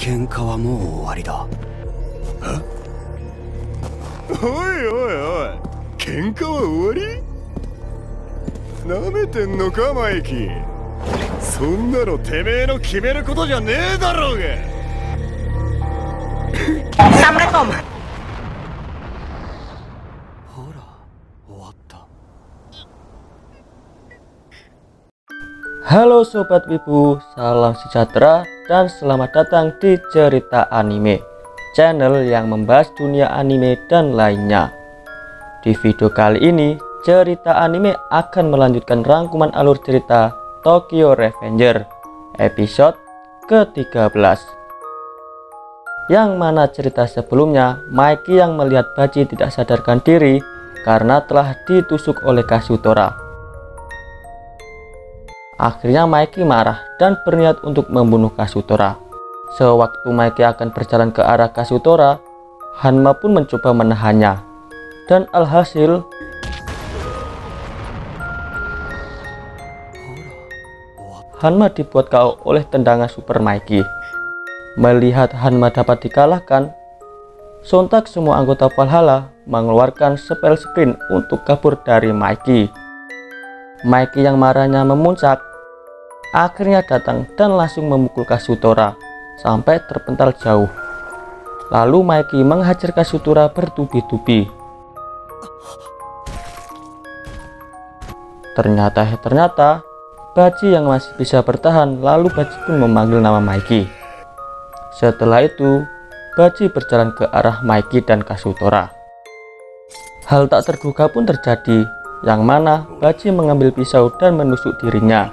喧嘩はもう終わりだ。おいおいおい、喧嘩は終わり？なめてんのかマイキー。そんなのてめえの決めることじゃねえだろうが。ほら終わった。 Halo Sobat Wibu, salam sejahtera dan selamat datang di Cerita Anime, channel yang membahas dunia anime dan lainnya. Di video kali ini, Cerita Anime akan melanjutkan rangkuman alur cerita Tokyo Revenger episode ke-13, yang mana cerita sebelumnya Mikey yang melihat Baji tidak sadarkan diri karena telah ditusuk oleh Kazutora. Akhirnya Mikey marah dan berniat untuk membunuh Kazutora. Sewaktu Mikey akan berjalan ke arah Kazutora, Hanma pun mencoba menahannya. Dan alhasil, Hanma dibuat KO oleh tendangan super Mikey. Melihat Hanma dapat dikalahkan, sontak semua anggota Valhalla mengeluarkan spell sprint untuk kabur dari Mikey. Mikey yang marahnya memuncak, akhirnya datang dan langsung memukul Kazutora sampai terpental jauh. Lalu Mikey menghajar Kazutora bertubi-tubi. Ternyata Baji yang masih bisa bertahan, lalu Baji pun memanggil nama Mikey. Setelah itu, Baji berjalan ke arah Mikey dan Kazutora. Hal tak terduga pun terjadi, yang mana Baji mengambil pisau dan menusuk dirinya.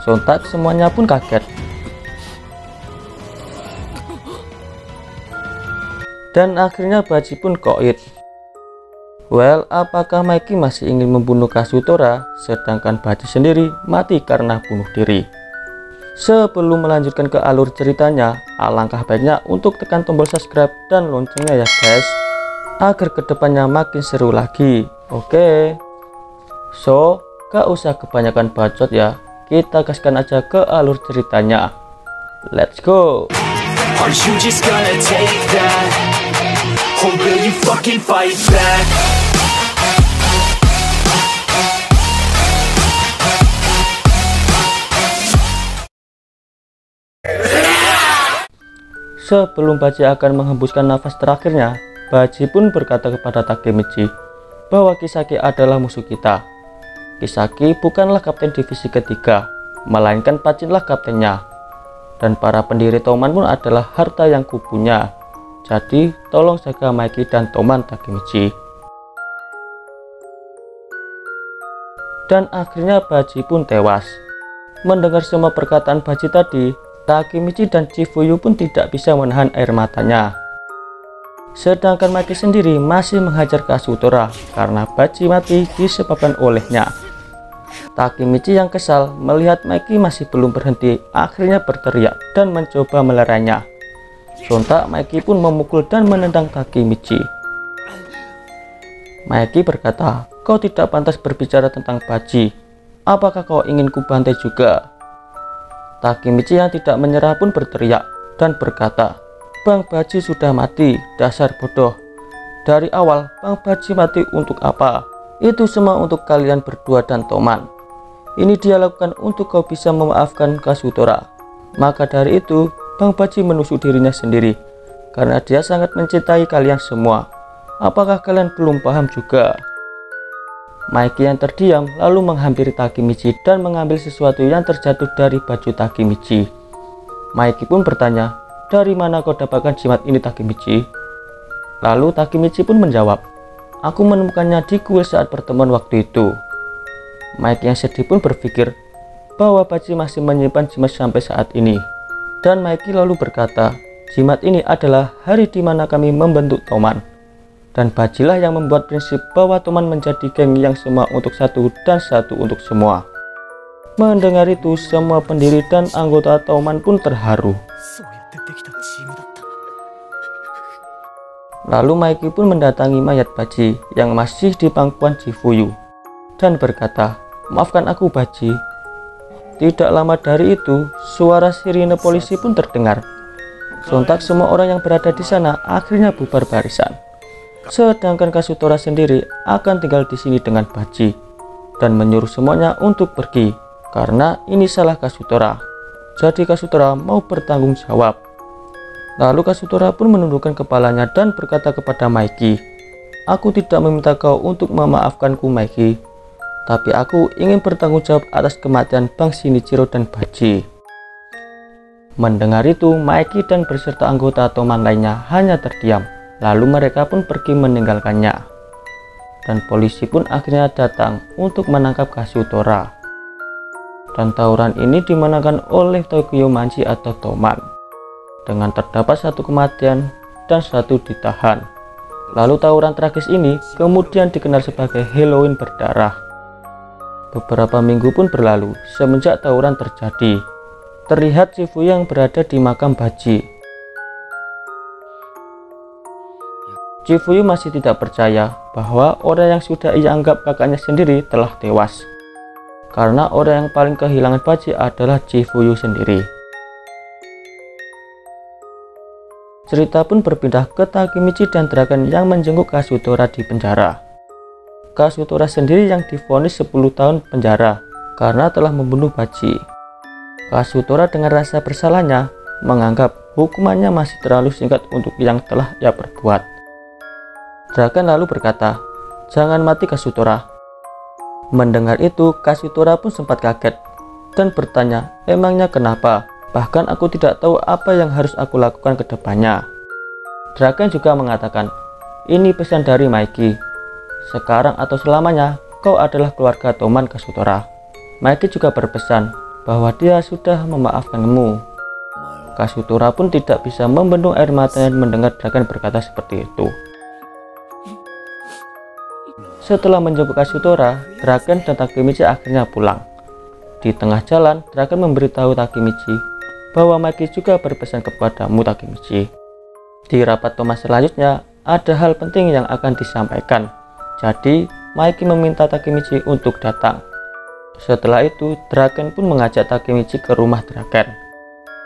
Sontak semuanya pun kaget. Dan akhirnya Baji pun koit. Well, apakah Mikey masih ingin membunuh Kazutora, sedangkan Baji sendiri mati karena bunuh diri? Sebelum melanjutkan ke alur ceritanya, alangkah baiknya untuk tekan tombol subscribe dan loncengnya ya guys, agar kedepannya makin seru lagi. Oke. So, gak usah kebanyakan bacot ya, kita gaskan aja ke alur ceritanya. Let's go. Are you just gonna take that? Or will you fucking fight back? Sebelum Baji akan menghembuskan nafas terakhirnya, Baji pun berkata kepada Takemichi bahwa Kisaki adalah musuh kita. Kisaki bukanlah kapten divisi ketiga, melainkan Pachinlah kaptennya. Dan para pendiri Toman pun adalah harta yang kupunya. Jadi tolong jaga Mikey dan Toman, Takemichi. Dan akhirnya Baji pun tewas. Mendengar semua perkataan Baji tadi, Takemichi dan Chifuyu pun tidak bisa menahan air matanya. Sedangkan Mikey sendiri masih menghajar Kazutora karena Baji mati disebabkan olehnya. Takemichi yang kesal melihat Mikey masih belum berhenti, akhirnya berteriak dan mencoba melerainya. Sontak Mikey pun memukul dan menendang Takemichi. Mikey berkata, "Kau tidak pantas berbicara tentang Baji. Apakah kau ingin kubantai juga?" Takemichi yang tidak menyerah pun berteriak dan berkata, "Bang Baji sudah mati, dasar bodoh. Dari awal Bang Baji mati untuk apa? Itu semua untuk kalian berdua dan Toman. Ini dia lakukan untuk kau bisa memaafkan Kazutora." Maka dari itu Bang Baji menusuk dirinya sendiri karena dia sangat mencintai kalian semua. Apakah kalian belum paham juga? Mikey yang terdiam lalu menghampiri Takemichi dan mengambil sesuatu yang terjatuh dari baju Takemichi. Mikey pun bertanya, "Dari mana kau dapatkan jimat ini, Takemichi?" Lalu Takemichi pun menjawab, "Aku menemukannya di kuil saat pertemuan waktu itu." Mikey yang sedih pun berpikir bahwa Baji masih menyimpan jimat sampai saat ini. Dan Mikey lalu berkata, "Jimat ini adalah hari di mana kami membentuk Toman. Dan Bajilah yang membuat prinsip bahwa Toman menjadi geng yang semua untuk satu dan satu untuk semua." Mendengar itu, semua pendiri dan anggota Toman pun terharu. Lalu Mikey pun mendatangi mayat Baji yang masih di pangkuan Chifuyu. dan berkata, "Maafkan aku, Baji." Tidak lama dari itu, suara sirine polisi pun terdengar. Sontak semua orang yang berada di sana akhirnya bubar barisan. Sedangkan Kasutora sendiri akan tinggal di sini dengan Baji dan menyuruh semuanya untuk pergi karena ini salah Kasutora. Jadi Kasutora mau bertanggung jawab. Lalu Kasutora pun menundukkan kepalanya dan berkata kepada Maiki, "Aku tidak meminta kau untuk memaafkanku, Maiki. Tapi aku ingin bertanggung jawab atas kematian Bang Shinichiro dan Baji." Mendengar itu, Maiki dan beserta anggota Toman lainnya hanya terdiam. Lalu mereka pun pergi meninggalkannya. Dan polisi pun akhirnya datang untuk menangkap Kasutora. Dan tawuran ini dimenangkan oleh Tokyo Manji atau Toman. Dengan terdapat 1 kematian dan 1 ditahan. Lalu tawuran tragis ini kemudian dikenal sebagai Halloween berdarah. Beberapa minggu pun berlalu semenjak tawuran terjadi. Terlihat Shifuya yang berada di makam Baji. Shifuya masih tidak percaya bahwa orang yang sudah ia anggap kakaknya sendiri telah tewas. Karena orang yang paling kehilangan Baji adalah Shifuya sendiri. Cerita pun berpindah ke Takemichi dan Draken yang menjenguk Kasutora di penjara. Kasutora sendiri yang divonis 10 tahun penjara karena telah membunuh Baji. Kasutora dengan rasa bersalahnya menganggap hukumannya masih terlalu singkat untuk yang telah ia perbuat. Draken lalu berkata, "Jangan mati, Kasutora." Mendengar itu, Kasutora pun sempat kaget dan bertanya, "Emangnya kenapa? Bahkan aku tidak tahu apa yang harus aku lakukan ke depannya." Draken juga mengatakan, "Ini pesan dari Maiki. Sekarang atau selamanya, kau adalah keluarga Toman, Kasutora." Maiki juga berpesan bahwa dia sudah memaafkanmu. Kasutora pun tidak bisa membendung air matanya mendengar Draken berkata seperti itu. Setelah menjemput Kasutora, Draken dan Takemichi akhirnya pulang. Di tengah jalan, Draken memberitahu Takemichi bahwa Maiki juga berpesan kepadamu, Takemichi. Di rapat Toman selanjutnya, ada hal penting yang akan disampaikan. Jadi, Maiki meminta Takemichi untuk datang. Setelah itu, Draken pun mengajak Takemichi ke rumah Draken.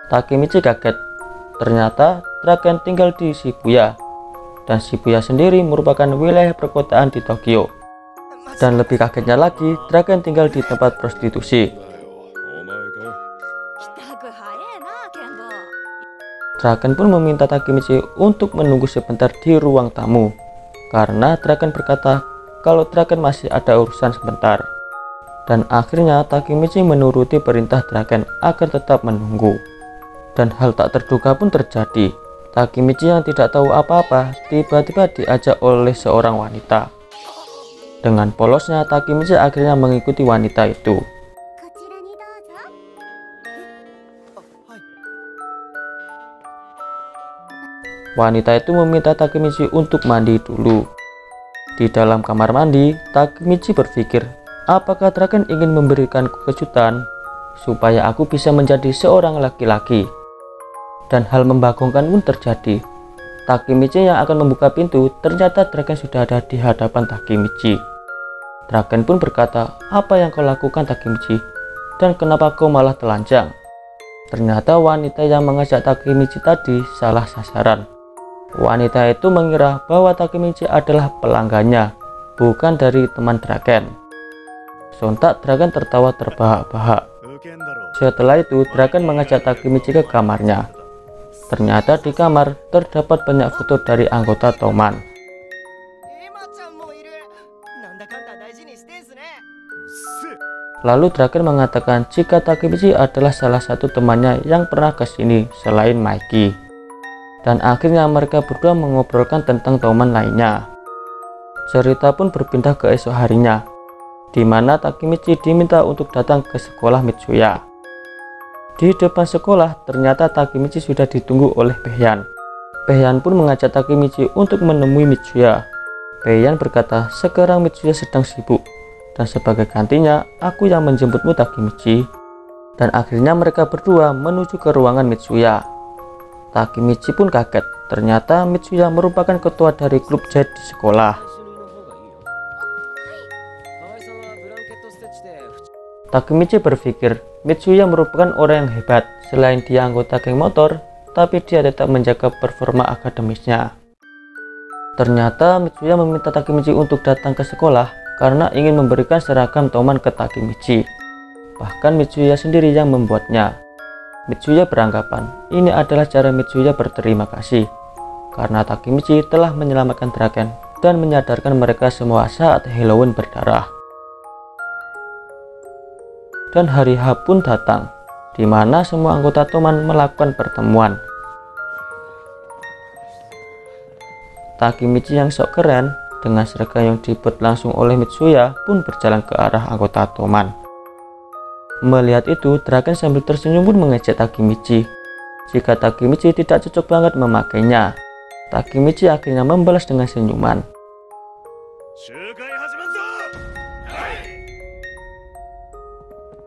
Takemichi kaget. Ternyata Draken tinggal di Shibuya. Dan Shibuya sendiri merupakan wilayah perkotaan di Tokyo. Dan lebih kagetnya lagi, Draken tinggal di tempat prostitusi. Draken pun meminta Takemichi untuk menunggu sebentar di ruang tamu. Karena Draken berkata kalau Draken masih ada urusan sebentar. Dan akhirnya Takemichi menuruti perintah Draken agar tetap menunggu. Dan hal tak terduga pun terjadi. Takemichi yang tidak tahu apa-apa tiba-tiba diajak oleh seorang wanita. Dengan polosnya Takemichi akhirnya mengikuti wanita itu. Wanita itu meminta Takemichi untuk mandi dulu. Di dalam kamar mandi, Takemichi berpikir, apakah Draken ingin memberikanku kejutan supaya aku bisa menjadi seorang laki-laki? Dan hal membagongkan pun terjadi. Takemichi yang akan membuka pintu, ternyata Draken sudah ada di hadapan Takemichi. Draken pun berkata, "Apa yang kau lakukan, Takemichi? Dan kenapa kau malah telanjang?" Ternyata wanita yang mengajak Takemichi tadi salah sasaran. Wanita itu mengira bahwa Takemichi adalah pelanggannya, bukan dari teman Draken. Sontak Draken tertawa terbahak-bahak. Setelah itu Draken mengajak Takemichi ke kamarnya. Ternyata di kamar terdapat banyak foto dari anggota Toman. Lalu Draken mengatakan jika Takemichi adalah salah satu temannya yang pernah ke sini selain Maiki. Dan akhirnya mereka berdua mengobrolkan tentang Toman lainnya. Cerita pun berpindah ke esok harinya, di mana Takemichi diminta untuk datang ke sekolah Mitsuya. Di depan sekolah, ternyata Takemichi sudah ditunggu oleh Peihan. Peihan pun mengajak Takemichi untuk menemui Mitsuya. Peihan berkata, "Sekarang Mitsuya sedang sibuk, dan sebagai gantinya, aku yang menjemputmu, Takemichi." Dan akhirnya mereka berdua menuju ke ruangan Mitsuya. Takemichi pun kaget, ternyata Mitsuya merupakan ketua dari klub jahit di sekolah. Takemichi berpikir Mitsuya merupakan orang yang hebat. Selain dia anggota geng motor, tapi dia tetap menjaga performa akademisnya. Ternyata Mitsuya meminta Takemichi untuk datang ke sekolah karena ingin memberikan seragam Toman ke Takemichi. Bahkan Mitsuya sendiri yang membuatnya. Mitsuya beranggapan ini adalah cara Mitsuya berterima kasih karena Takemichi telah menyelamatkan Draken dan menyadarkan mereka semua saat Halloween berdarah. Dan hari H pun datang, di mana semua anggota Toman melakukan pertemuan. Takemichi yang sok keren dengan seragam yang dibuat langsung oleh Mitsuya pun berjalan ke arah anggota Toman. Melihat itu, Draken sambil tersenyum pun mengejek Takemichi. Jika Takemichi tidak cocok banget memakainya, Takemichi akhirnya membalas dengan senyuman.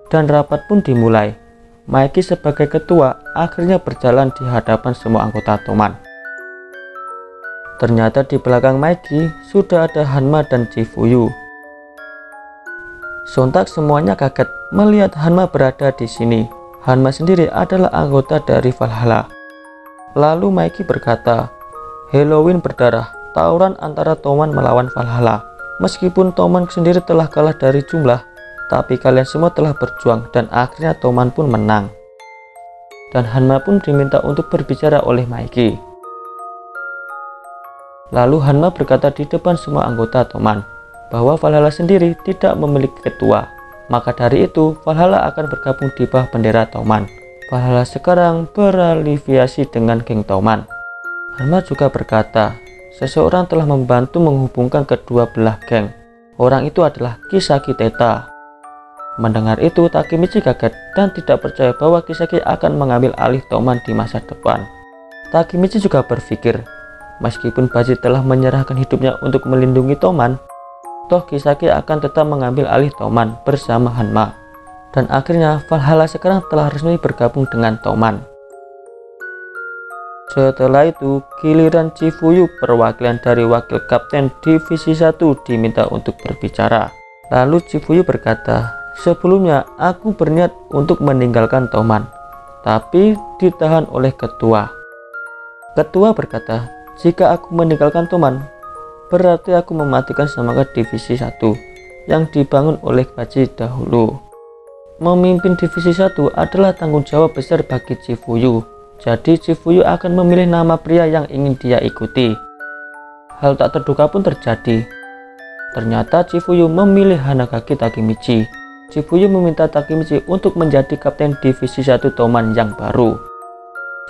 Dan rapat pun dimulai. Maiki sebagai ketua akhirnya berjalan di hadapan semua anggota Toman. Ternyata di belakang Maiki sudah ada Hanma dan Chifuyu. Sontak semuanya kaget melihat Hanma berada di sini. Hanma sendiri adalah anggota dari Valhalla. Lalu Maiki berkata, Halloween berdarah, tawuran antara Toman melawan Valhalla. Meskipun Toman sendiri telah kalah dari jumlah, tapi kalian semua telah berjuang dan akhirnya Toman pun menang. Dan Hanma pun diminta untuk berbicara oleh Maiki. Lalu Hanma berkata di depan semua anggota Toman bahwa Valhalla sendiri tidak memiliki ketua. Maka dari itu Valhalla akan bergabung di bawah bendera Toman. Valhalla sekarang beraliviasi dengan geng Toman. Hanma juga berkata seseorang telah membantu menghubungkan kedua belah geng. Orang itu adalah Kisaki Teta. Mendengar itu, Takemichi kaget dan tidak percaya bahwa Kisaki akan mengambil alih Toman di masa depan. Takemichi juga berpikir, meskipun Baji telah menyerahkan hidupnya untuk melindungi Toman, toh Kisaki akan tetap mengambil alih Toman bersama Hanma. Dan akhirnya Valhalla sekarang telah resmi bergabung dengan Toman. Setelah itu, giliran Chifuyu, perwakilan dari wakil kapten divisi 1, diminta untuk berbicara. Lalu Chifuyu berkata, sebelumnya aku berniat untuk meninggalkan Toman, tapi ditahan oleh ketua. Ketua berkata, jika aku meninggalkan Toman, berarti aku mematikan semangat divisi 1 yang dibangun oleh Baji dahulu. Memimpin divisi 1 adalah tanggung jawab besar bagi Chifuyu. Jadi Chifuyu akan memilih nama pria yang ingin dia ikuti. Hal tak terduga pun terjadi. Ternyata Chifuyu memilih Hanagaki Takemichi. Chifuyu meminta Takemichi untuk menjadi kapten divisi 1 Toman yang baru.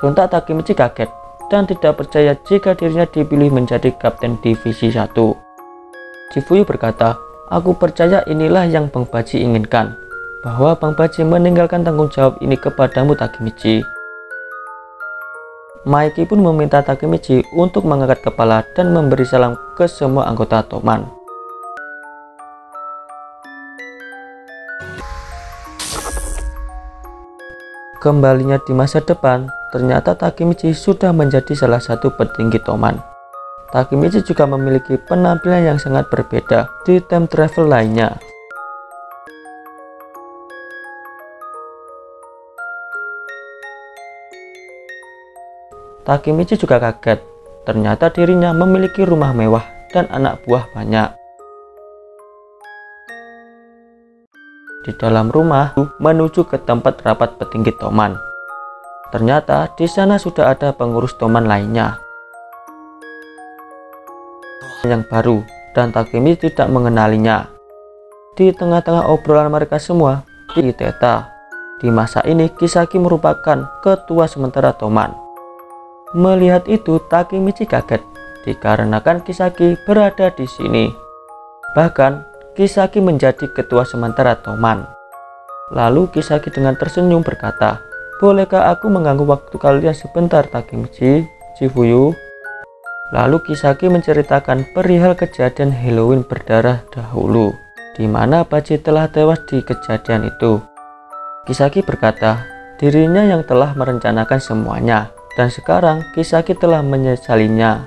Sontak Takemichi kaget dan tidak percaya jika dirinya dipilih menjadi kapten divisi 1. Chifuyu berkata, aku percaya inilah yang Bang Baji inginkan, bahwa Bang Baji meninggalkan tanggung jawab ini kepadamu Takemichi. Maiki pun meminta Takemichi untuk mengangkat kepala dan memberi salam ke semua anggota Toman. Kembalinya di masa depan, ternyata Takemichi sudah menjadi salah satu petinggi Toman. Takemichi juga memiliki penampilan yang sangat berbeda di time travel lainnya. Takemichi juga kaget, ternyata dirinya memiliki rumah mewah dan anak buah banyak. Di dalam rumah menuju ke tempat rapat petinggi Toman. Ternyata di sana sudah ada pengurus Toman lainnya yang baru dan Takemichi tidak mengenalinya. Di tengah-tengah obrolan mereka semua, di Teta. Di masa ini Kisaki merupakan ketua sementara Toman. Melihat itu, Takemichi kaget dikarenakan Kisaki berada di sini. Bahkan Kisaki menjadi ketua sementara Toman. Lalu Kisaki dengan tersenyum berkata, bolehkah aku mengganggu waktu kalian sebentar Takemichi, Chifuyu? Lalu Kisaki menceritakan perihal kejadian Halloween berdarah dahulu, di mana Baji telah tewas di kejadian itu. Kisaki berkata, dirinya yang telah merencanakan semuanya. Dan sekarang Kisaki telah menyesalinya.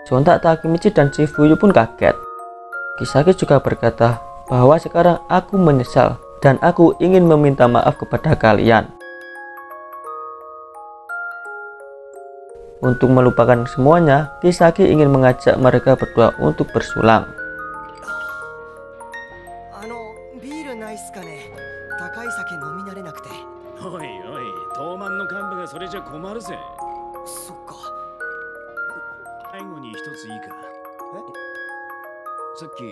Sontak Takemichi dan Chifuyu pun kaget. Kisaki juga berkata, bahwa sekarang aku menyesal dan aku ingin meminta maaf kepada kalian. Untuk melupakan semuanya, Kisaki ingin mengajak mereka berdua untuk bersulang. ビールないっすかね。高い酒飲み慣れなくて。おいおい、東満の幹部がそれじゃ困るぜ。そっか。最後に一ついいか。さっき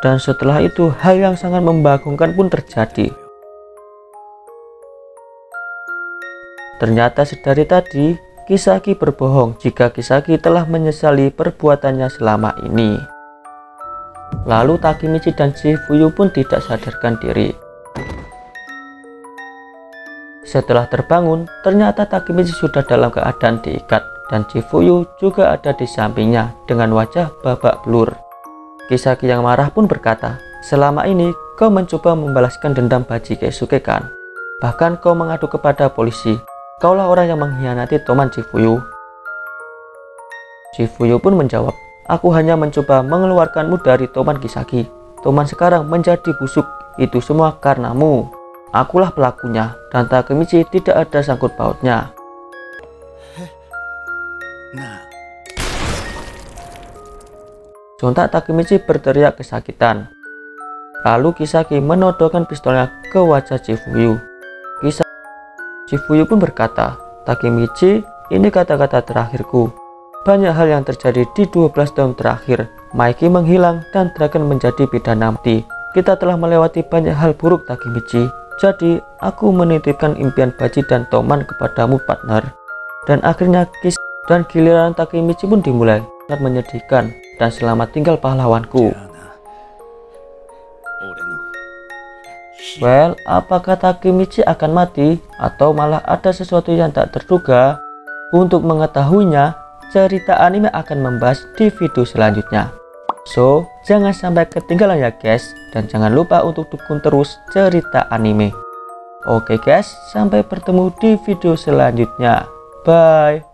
Dan setelah itu, hal yang sangat membagongkan pun terjadi. Ternyata sedari tadi, Kisaki berbohong jika Kisaki telah menyesali perbuatannya selama ini. Lalu Takemichi dan Shifuyu pun tidak sadarkan diri. Setelah terbangun, ternyata Takemichi sudah dalam keadaan diikat dan Shifuyu juga ada di sampingnya dengan wajah babak belur. Kisaki yang marah pun berkata, selama ini kau mencoba membalaskan dendam Baji Keisuke kan? Bahkan kau mengadu kepada polisi. Kaulah orang yang mengkhianati teman Shifuyu. Shifuyu pun menjawab, aku hanya mencoba mengeluarkanmu dari teman Kisaki. Teman sekarang menjadi busuk. Itu semua karenamu. Akulah pelakunya dan Takemichi tidak ada sangkut pautnya. Nah, Sontak Takemichi berteriak kesakitan. Lalu Kisaki menodongkan pistolnya ke wajah Shifuyu. Shifuyu pun berkata, Takemichi, ini kata-kata terakhirku. Banyak hal yang terjadi di 12 tahun terakhir. Maiki menghilang dan Dragon menjadi pidana mati. Kita telah melewati banyak hal buruk, Takemichi. Jadi, aku menitipkan impian Baji dan Toman kepadamu, partner. Dan akhirnya dan giliran Takemichi pun dimulai. Sangat menyedihkan. Dan selamat tinggal pahlawanku. Well, apakah Takemichi akan mati atau malah ada sesuatu yang tak terduga? Untuk mengetahuinya, cerita anime akan membahas di video selanjutnya. So, jangan sampai ketinggalan ya guys, dan jangan lupa untuk dukung terus cerita anime. Oke guys, sampai bertemu di video selanjutnya. Bye.